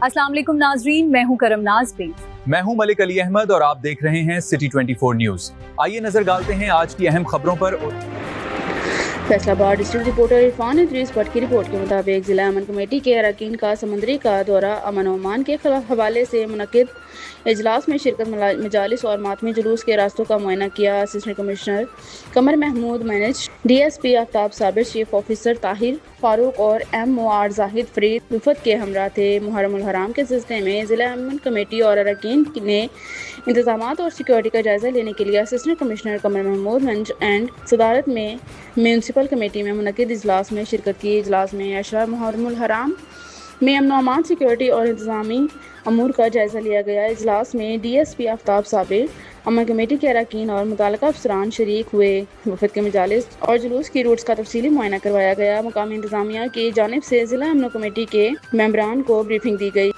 अस्सलाम वालेकुम नाजरीन, मैं हूं करम नाज पे। मैं हूं मलिक अली अहमद और आप देख रहे हैं सिटी 24 न्यूज। आइए नजर डालते हैं आज की अहम खबरों पर। फैसलाबाद डिस्ट्रिक्ट रिपोर्टर इरफान इदरीस भट्ट की रिपोर्ट के मुताबिक जिला अमन कमेटी के अरकान का समंदरी का दौरा अमन ओमान के हवाले से मुनक्किद इजलास में शिरकत, मजालिस और मातमी जुलूस के रास्तों का मुआयना किया। Assistant commissioner Qamar Mahmood manage, DSP Aftab Sabir, chief officer Tahir Farooq और MOR जाहिद फरीद वफद के हमरा थे। मुहर्रम उल हराम के सिलसिले में जिला अमन कमेटी और अरकान ने इंतजामात और सिक्योरिटी का जायजा लेने के लिए assistant commissioner Qamar Mahmood manage and सदारत में म्यूनसिपल कमेटी में मुनक्किद इजलास में शिरकत की। इजलास में अशरा मुहर्रम उल हराम में अमन अमान, सिक्योरिटी और इंतजामी अमूर का जायजा लिया गया। इजलास में DSP आफ्ताब साबिर, अमन कमेटी के अरकान और मुतल्लिका अफसरान शरीक हुए। वफद के मजालिस और जुलूस की रूट्स का तफसीली मुआयना करवाया गया। मुकामी इंतजामिया की जानिब से जिला अमन कमेटी के मेंबरान को ब्रीफिंग दी गई।